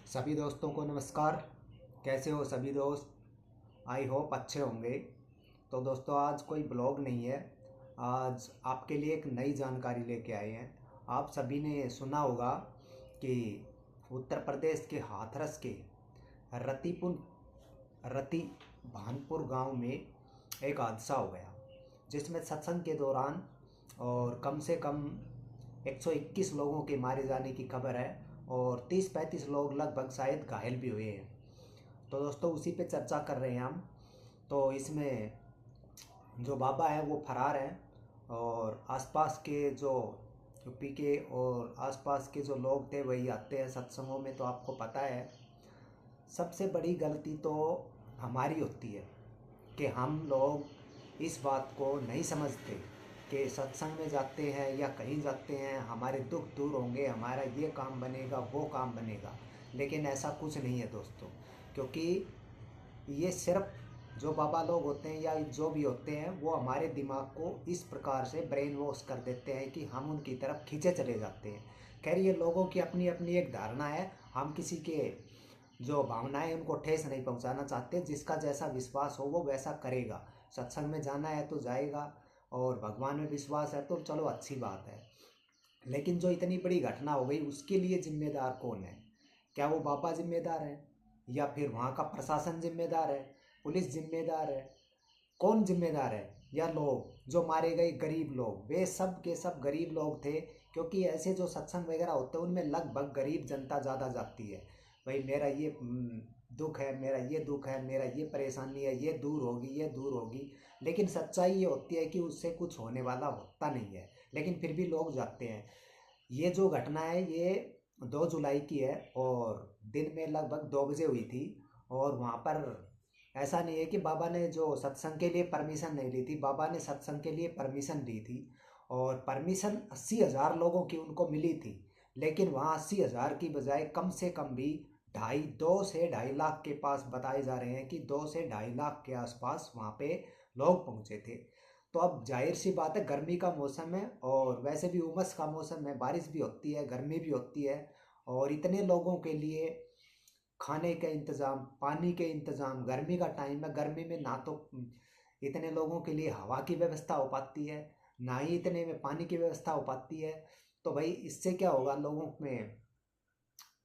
सभी दोस्तों को नमस्कार। कैसे हो सभी दोस्त? आई होप अच्छे होंगे। तो दोस्तों, आज कोई ब्लॉग नहीं है। आज आपके लिए एक नई जानकारी लेके आए हैं। आप सभी ने सुना होगा कि उत्तर प्रदेश के हाथरस के रतिपुर रति भानपुर गांव में एक हादसा हो गया, जिसमें सत्संग के दौरान और कम से कम 121 लोगों के मारे जाने की खबर है और 30-35 लोग लगभग शायद घायल भी हुए हैं। तो दोस्तों, उसी पे चर्चा कर रहे हैं हम। तो इसमें जो बाबा है वो फरार हैं और आसपास के जो यूपी के और आसपास के जो लोग थे वही आते हैं सत्संगों में। तो आपको पता है, सबसे बड़ी गलती तो हमारी होती है कि हम लोग इस बात को नहीं समझते कि सत्संग में जाते हैं या कहीं जाते हैं हमारे दुख दूर होंगे, हमारा ये काम बनेगा, वो काम बनेगा। लेकिन ऐसा कुछ नहीं है दोस्तों, क्योंकि ये सिर्फ जो बाबा लोग होते हैं या जो भी होते हैं वो हमारे दिमाग को इस प्रकार से ब्रेन वॉश कर देते हैं कि हम उनकी तरफ खींचे चले जाते हैं। खैर, ये लोगों की अपनी अपनी एक धारणा है। हम किसी के जो भावनाएं उनको ठेस नहीं पहुंचाना चाहते। जिसका जैसा विश्वास हो वो वैसा करेगा। सत्संग में जाना है तो जाएगा और भगवान में विश्वास है तो चलो अच्छी बात है। लेकिन जो इतनी बड़ी घटना हो गई उसके लिए जिम्मेदार कौन है? क्या वो बाबा जिम्मेदार है या फिर वहाँ का प्रशासन जिम्मेदार है, पुलिस जिम्मेदार है? कौन जिम्मेदार है? या लोग जो मारे गए गरीब लोग, वे सब के सब गरीब लोग थे। क्योंकि ऐसे जो सत्संग वगैरह होते हैं उनमें लगभग गरीब जनता ज़्यादा जाती है। भाई मेरा ये दुख है, मेरा ये दुख है, मेरा ये परेशानी है, ये दूर होगी, ये दूर होगी। लेकिन सच्चाई ये होती है कि उससे कुछ होने वाला होता नहीं है, लेकिन फिर भी लोग जाते हैं। ये जो घटना है ये 2 जुलाई की है और दिन में लगभग 2 बजे हुई थी। और वहाँ पर ऐसा नहीं है कि बाबा ने जो सत्संग के लिए परमिशन नहीं ली थी, बाबा ने सत्संग के लिए परमिशन ली थी और परमिशन 80,000 लोगों की उनको मिली थी। लेकिन वहाँ 80,000 की बजाय कम से कम भी 2.5 से 2.5 लाख के पास बताए जा रहे हैं कि 2 से 2.5 लाख के आसपास वहाँ पे लोग पहुँचे थे। तो अब जाहिर सी बात है, गर्मी का मौसम है और वैसे भी उमस का मौसम है, बारिश भी होती है, गर्मी भी होती है। और इतने लोगों के लिए खाने का इंतज़ाम, पानी के इंतज़ाम, गर्मी का टाइम है, गर्मी में ना तो इतने लोगों के लिए हवा की व्यवस्था हो पाती है, ना ही इतने में पानी की व्यवस्था हो पाती है। तो भाई इससे क्या होगा, लोगों में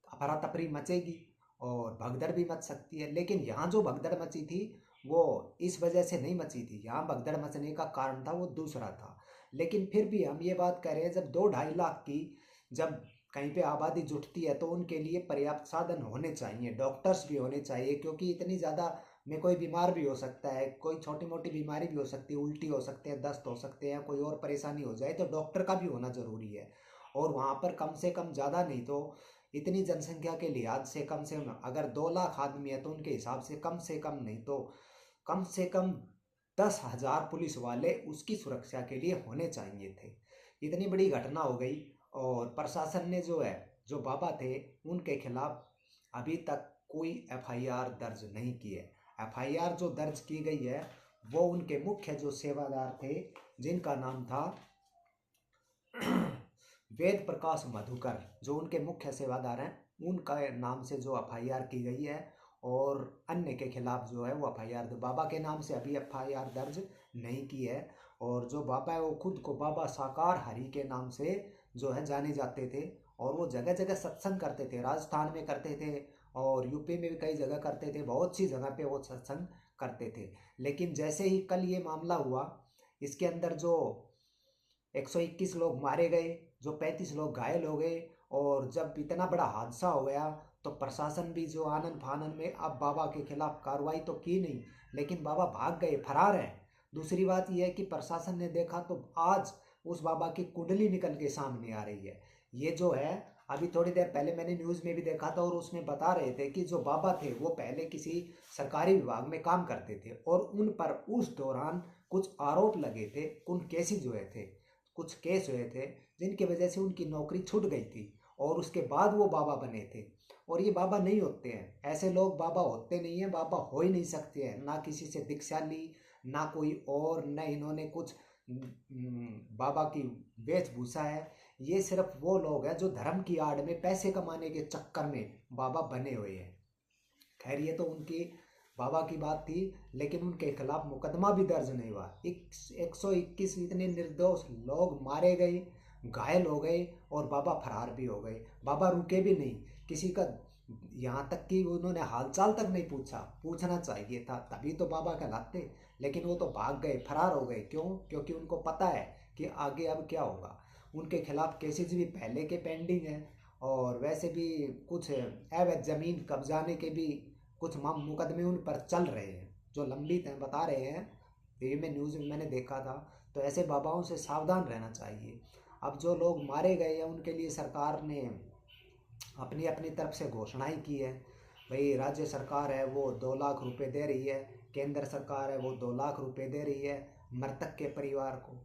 अफरा तफरी मचेगी और भगदड़ भी मच सकती है। लेकिन यहाँ जो भगदड़ मची थी वो इस वजह से नहीं मची थी। यहाँ भगदड़ मचने का कारण था वो दूसरा था। लेकिन फिर भी हम ये बात कह रहे हैं, जब 2-2.5 लाख की जब कहीं पे आबादी जुटती है तो उनके लिए पर्याप्त साधन होने चाहिए, डॉक्टर्स भी होने चाहिए। क्योंकि इतनी ज़्यादा में कोई बीमार भी हो सकता है, कोई छोटी मोटी बीमारी भी हो सकती है, उल्टी हो सकते हैं, दस्त हो सकते हैं, कोई और परेशानी हो जाए तो डॉक्टर का भी होना ज़रूरी है। और वहाँ पर कम से कम ज़्यादा नहीं तो इतनी जनसंख्या के लिहाज से कम अगर 2 लाख आदमी है तो उनके हिसाब से कम नहीं तो कम से कम 10,000 पुलिस वाले उसकी सुरक्षा के लिए होने चाहिए थे। इतनी बड़ी घटना हो गई और प्रशासन ने जो है, जो बाबा थे उनके खिलाफ अभी तक कोई एफआईआर दर्ज नहीं की है। एफआईआर जो दर्ज की गई है वो उनके मुख्य जो सेवादार थे, जिनका नाम था वेद प्रकाश मधुकर, जो उनके मुख्य सेवादार हैं, उनका नाम से जो एफआईआर की गई है। और अन्य के खिलाफ जो है वो एफआईआर, बाबा के नाम से अभी एफआईआर दर्ज नहीं की है। और जो बाबा है वो खुद को बाबा साकार हरि के नाम से जो है जाने जाते थे और वो जगह जगह सत्संग करते थे। राजस्थान में करते थे और यूपी में भी कई जगह करते थे, बहुत सी जगह पे वो सत्संग करते थे। लेकिन जैसे ही कल ये मामला हुआ, इसके अंदर जो 121 लोग मारे गए, जो 35 लोग घायल हो गए और जब इतना बड़ा हादसा हो गया तो प्रशासन भी जो आनन फानन में अब बाबा के खिलाफ कार्रवाई तो की नहीं, लेकिन बाबा भाग गए, फरार हैं। दूसरी बात यह है कि प्रशासन ने देखा तो आज उस बाबा की कुंडली निकल के सामने आ रही है। ये जो है, अभी थोड़ी देर पहले मैंने न्यूज़ में भी देखा था और उसमें बता रहे थे कि जो बाबा थे वो पहले किसी सरकारी विभाग में काम करते थे और उन पर उस दौरान कुछ आरोप लगे थे, कुछ केसेज हुए थे, कुछ केस हुए थे जिनकी वजह से उनकी नौकरी छूट गई थी और उसके बाद वो बाबा बने थे। और ये बाबा नहीं होते हैं, ऐसे लोग बाबा होते नहीं हैं, बाबा हो ही नहीं सकते हैं। ना किसी से दीक्षा ली, ना कोई और, न इन्होंने कुछ बाबा की वेशभूषा है। ये सिर्फ वो लोग हैं जो धर्म की आड़ में पैसे कमाने के चक्कर में बाबा बने हुए हैं। खैर ये तो उनकी बाबा की बात थी, लेकिन उनके खिलाफ मुकदमा भी दर्ज नहीं हुआ। 121 इतने निर्दोष लोग मारे गए, घायल हो गए और बाबा फरार भी हो गए। बाबा रुके भी नहीं, किसी का यहाँ तक कि उन्होंने हालचाल तक नहीं पूछा। पूछना चाहिए था, तभी तो बाबा कहलाते। लेकिन वो तो भाग गए, फरार हो गए। क्यों? क्योंकि उनको पता है कि आगे अब क्या होगा। उनके खिलाफ केसेस भी पहले के पेंडिंग हैं, और वैसे भी कुछ अवैध जमीन कब्जाने के भी कुछ मुकदमे उन पर चल रहे हैं जो लंबित हैं, बता रहे हैं। टीवी में न्यूज़ में मैंने देखा था। तो ऐसे बाबाओं से सावधान रहना चाहिए। अब जो लोग मारे गए हैं उनके लिए सरकार ने अपनी अपनी तरफ से घोषणाएं की है। भाई राज्य सरकार है वो 2 लाख रुपए दे रही है, केंद्र सरकार है वो 2 लाख रुपए दे रही है मृतक के परिवार को।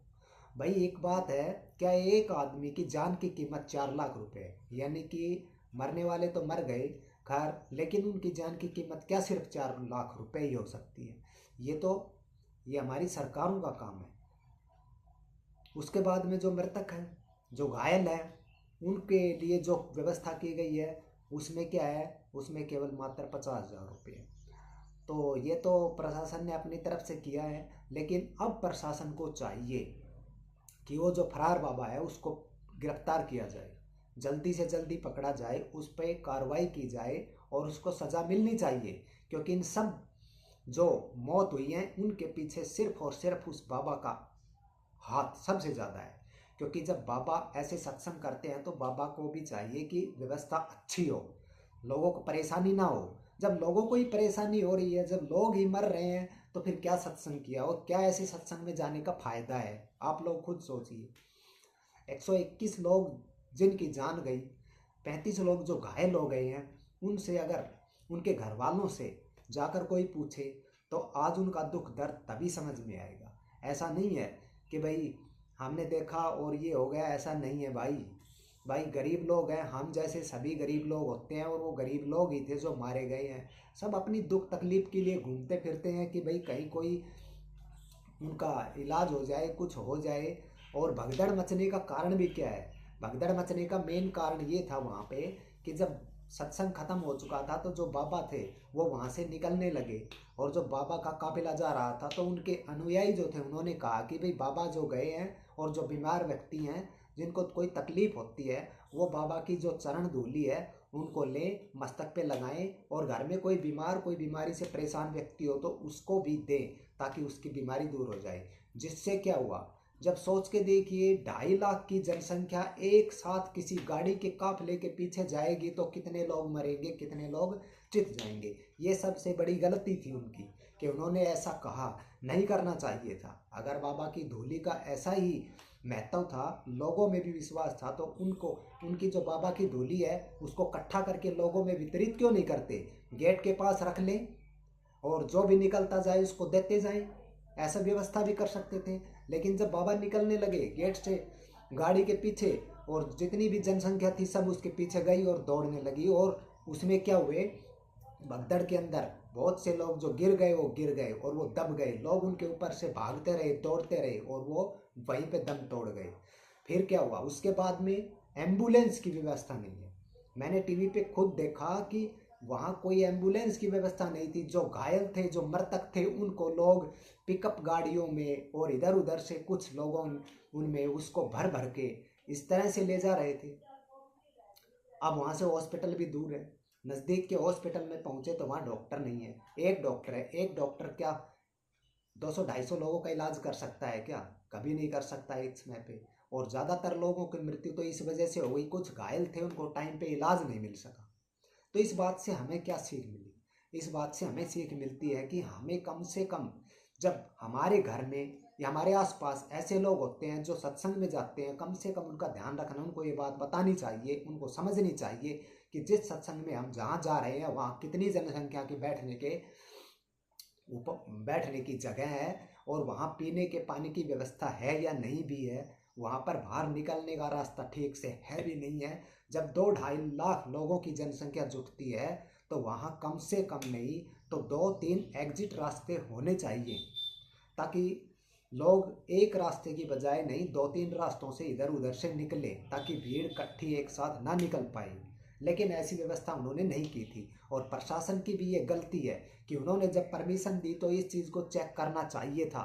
भाई एक बात है, क्या एक आदमी की जान की कीमत 4 लाख रुपए है? यानी कि मरने वाले तो मर गए खैर, लेकिन उनकी जान की कीमत क्या सिर्फ 4 लाख रुपए ही हो सकती है? ये हमारी सरकारों का काम है। उसके बाद में जो मृतक है, जो घायल है, उनके लिए जो व्यवस्था की गई है उसमें क्या है? उसमें केवल मात्र 50,000 रुपये। तो ये तो प्रशासन ने अपनी तरफ से किया है, लेकिन अब प्रशासन को चाहिए कि वो जो फरार बाबा है उसको गिरफ्तार किया जाए, जल्दी से जल्दी पकड़ा जाए, उस पर कार्रवाई की जाए और उसको सज़ा मिलनी चाहिए। क्योंकि इन सब जो मौत हुई है उनके पीछे सिर्फ और सिर्फ उस बाबा का हाथ सबसे ज़्यादा है। क्योंकि जब बाबा ऐसे सत्संग करते हैं तो बाबा को भी चाहिए कि व्यवस्था अच्छी हो, लोगों को परेशानी ना हो। जब लोगों को ही परेशानी हो रही है, जब लोग ही मर रहे हैं, तो फिर क्या सत्संग किया और क्या ऐसे सत्संग में जाने का फायदा है? आप लोग खुद सोचिए। 121 लोग जिनकी जान गई, 35 लोग जो घायल हो गए हैं, उनसे अगर उनके घर वालों से जाकर कोई पूछे तो आज उनका दुख दर्द तभी समझ में आएगा। ऐसा नहीं है कि भाई हमने देखा और ये हो गया, ऐसा नहीं है भाई गरीब लोग हैं, हम जैसे सभी गरीब लोग होते हैं, और वो गरीब लोग ही थे जो मारे गए हैं। सब अपनी दुख तकलीफ के लिए घूमते फिरते हैं कि भाई कहीं कोई उनका इलाज हो जाए, कुछ हो जाए। और भगदड़ मचने का कारण भी क्या है? भगदड़ मचने का मेन कारण ये था वहाँ पे कि जब सत्संग खत्म हो चुका था तो जो बाबा थे वो वहाँ से निकलने लगे, और जो बाबा का काफिला जा रहा था तो उनके अनुयायी जो थे उन्होंने कहा कि भाई बाबा जो गए हैं, और जो बीमार व्यक्ति हैं जिनको कोई तकलीफ होती है, वो बाबा की जो चरण धूली है उनको ले मस्तक पे लगाएं, और घर में कोई बीमार, कोई बीमारी से परेशान व्यक्ति हो तो उसको भी दें, ताकि उसकी बीमारी दूर हो जाए। जिससे क्या हुआ, जब सोच के देखिए 2.5 लाख की जनसंख्या एक साथ किसी गाड़ी के काफिले के पीछे जाएगी तो कितने लोग मरेंगे, कितने लोग चित जाएंगे। ये सबसे बड़ी गलती थी उनकी कि उन्होंने ऐसा कहा, नहीं करना चाहिए था। अगर बाबा की धूली का ऐसा ही महत्व था, लोगों में भी विश्वास था, तो उनको उनकी जो बाबा की धूली है उसको इकट्ठा करके लोगों में वितरित क्यों नहीं करते? गेट के पास रख लें और जो भी निकलता जाए उसको देते जाएं। ऐसा व्यवस्था भी कर सकते थे। लेकिन जब बाबा निकलने लगे गेट से गाड़ी के पीछे, और जितनी भी जनसंख्या थी सब उसके पीछे गई और दौड़ने लगी, और उसमें क्या हुए, भगदड़ के अंदर बहुत से लोग जो गिर गए वो गिर गए और वो दब गए। लोग उनके ऊपर से भागते रहे, दौड़ते रहे, और वो वहीं पे दम तोड़ गए। फिर क्या हुआ, उसके बाद में एम्बुलेंस की व्यवस्था नहीं है। मैंने टीवी पे खुद देखा कि वहाँ कोई एम्बुलेंस की व्यवस्था नहीं थी। जो घायल थे, जो मृतक थे, उनको लोग पिकअप गाड़ियों में और इधर उधर से कुछ लोगों उनमें उसको भर भर के इस तरह से ले जा रहे थे। अब वहाँ से हॉस्पिटल भी दूर है, नज़दीक के हॉस्पिटल में पहुँचे तो वहाँ डॉक्टर नहीं है। एक डॉक्टर है, एक डॉक्टर क्या 200-250 लोगों का इलाज कर सकता है क्या? कभी नहीं कर सकता एक समय पे। और ज़्यादातर लोगों की मृत्यु तो इस वजह से हो गई, कुछ घायल थे उनको टाइम पे इलाज नहीं मिल सका। तो इस बात से हमें क्या सीख मिली? इस बात से हमें सीख मिलती है कि हमें कम से कम, जब हमारे घर में या हमारे आसपास ऐसे लोग होते हैं जो सत्संग में जाते हैं, कम से कम उनका ध्यान रखना, उनको ये बात बतानी चाहिए, उनको समझनी चाहिए कि जिस सत्संग में हम जहाँ जा रहे हैं वहाँ कितनी जनसंख्या की बैठने की जगह है, और वहाँ पीने के पानी की व्यवस्था है या नहीं भी है, वहाँ पर बाहर निकलने का रास्ता ठीक से है भी नहीं है। जब 2-2.5 लाख लोगों की जनसंख्या जुटती है तो वहाँ कम से कम नहीं तो 2-3 एग्जिट रास्ते होने चाहिए, ताकि लोग एक रास्ते की बजाय नहीं 2-3 रास्तों से इधर उधर से निकले ताकि भीड़ इकट्ठी एक साथ ना निकल पाए, लेकिन ऐसी व्यवस्था उन्होंने नहीं की थी। और प्रशासन की भी ये गलती है कि उन्होंने जब परमिशन दी तो इस चीज़ को चेक करना चाहिए था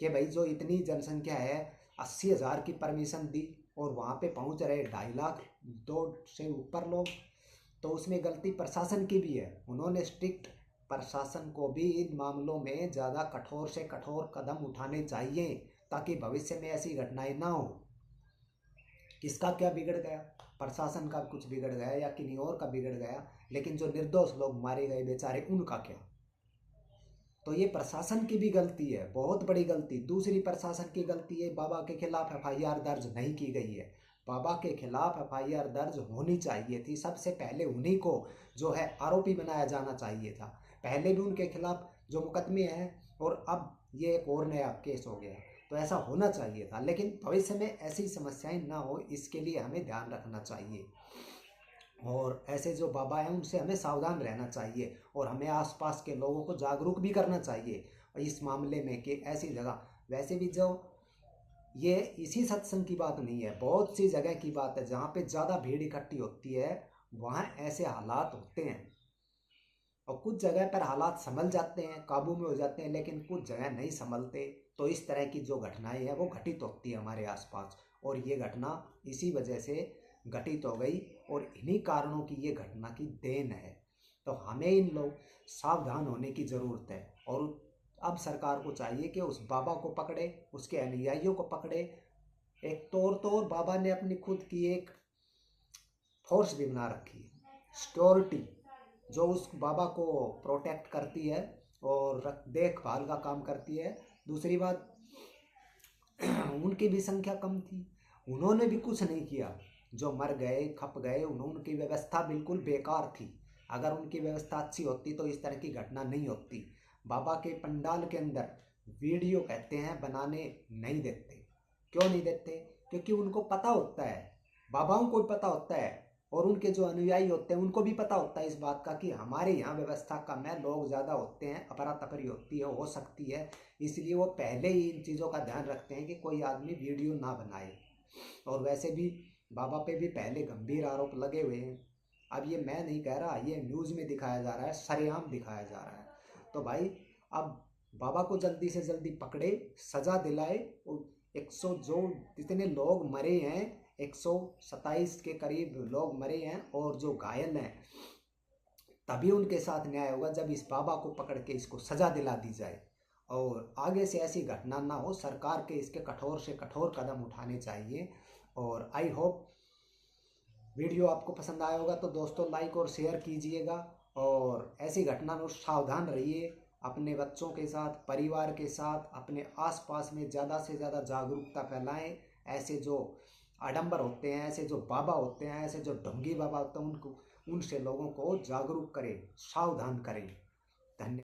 कि भाई जो इतनी जनसंख्या है, 80,000 की परमिशन दी और वहाँ पे पहुँच रहे 2.5 लाख, 2 से ऊपर लोग, तो उसमें गलती प्रशासन की भी है। उन्होंने स्ट्रिक्ट, प्रशासन को भी इन मामलों में ज़्यादा कठोर से कठोर कदम उठाने चाहिए ताकि भविष्य में ऐसी घटनाएं ना हो। किसका क्या बिगड़ गया, प्रशासन का कुछ बिगड़ गया या किन्हीं और का बिगड़ गया, लेकिन जो निर्दोष लोग मारे गए बेचारे उनका क्या। तो ये प्रशासन की भी गलती है, बहुत बड़ी गलती। दूसरी प्रशासन की गलती है, बाबा के खिलाफ एफआईआर दर्ज नहीं की गई है। बाबा के खिलाफ एफआईआर दर्ज होनी चाहिए थी, सबसे पहले उन्हीं को जो है आरोपी बनाया जाना चाहिए था। पहले भी उनके खिलाफ जो मुकदमे हैं और अब ये एक और नया केस हो गया, तो ऐसा होना चाहिए था। लेकिन भविष्य में ऐसी समस्याएं ना हो, इसके लिए हमें ध्यान रखना चाहिए और ऐसे जो बाबा हैं उनसे हमें सावधान रहना चाहिए और हमें आसपास के लोगों को जागरूक भी करना चाहिए इस मामले में कि ऐसी जगह, वैसे भी जो ये इसी सत्संग की बात नहीं है, बहुत सी जगह की बात है जहाँ पे ज़्यादा भीड़ इकट्ठी होती है, वहाँ ऐसे हालात होते हैं। और कुछ जगह पर हालात संभल जाते हैं, काबू में हो जाते हैं, लेकिन कुछ जगह नहीं संभलते, तो इस तरह की जो घटनाएं हैं वो घटित होती है हमारे आसपास। और ये घटना इसी वजह से घटित हो गई और इन्हीं कारणों की ये घटना की देन है। तो हमें इन लोग सावधान होने की ज़रूरत है और अब सरकार को चाहिए कि उस बाबा को पकड़े, उसके अनुयायियों को पकड़े। एक तो बाबा ने अपनी खुद की एक फोर्स भी बना रखी है, सिक्योरिटी, जो उस बाबा को प्रोटेक्ट करती है और देखभाल का काम करती है। दूसरी बात, उनकी भी संख्या कम थी, उन्होंने भी कुछ नहीं किया, जो मर गए खप गए उनकी व्यवस्था बिल्कुल बेकार थी। अगर उनकी व्यवस्था अच्छी होती तो इस तरह की घटना नहीं होती। बाबा के पंडाल के अंदर वीडियो कहते हैं बनाने नहीं देते। क्यों नहीं देते? क्योंकि उनको पता होता है, बाबाओं को भी पता होता है और उनके जो अनुयायी होते हैं उनको भी पता होता है इस बात का कि हमारे यहाँ व्यवस्था कम है, लोग ज़्यादा होते हैं, अफरा तफरी होती है, हो सकती है। इसलिए वो पहले ही इन चीज़ों का ध्यान रखते हैं कि कोई आदमी वीडियो ना बनाए। और वैसे भी बाबा पे भी पहले गंभीर आरोप लगे हुए हैं। अब ये मैं नहीं कह रहा, ये न्यूज़ में दिखाया जा रहा है, सरेआम दिखाया जा रहा है। तो भाई अब बाबा को जल्दी से जल्दी पकड़े, सज़ा दिलाए। और 100 जो जितने लोग मरे हैं, 127 के करीब लोग मरे हैं और जो घायल हैं, तभी उनके साथ न्याय होगा जब इस बाबा को पकड़ के इसको सज़ा दिला दी जाए और आगे से ऐसी घटना ना हो। सरकार के इसके कठोर से कठोर कदम उठाने चाहिए। और आई होप वीडियो आपको पसंद आया होगा, तो दोस्तों लाइक और शेयर कीजिएगा और ऐसी घटना में सावधान रहिए। अपने बच्चों के साथ, परिवार के साथ, अपने आसपास में ज़्यादा से ज़्यादा जागरूकता फैलाएं। ऐसे जो आडंबर होते हैं, ऐसे जो बाबा होते हैं, ऐसे जो ढोंगी बाबा होते हैं, उनको, उनसे लोगों को जागरूक करें, सावधान करें। धन्यवाद।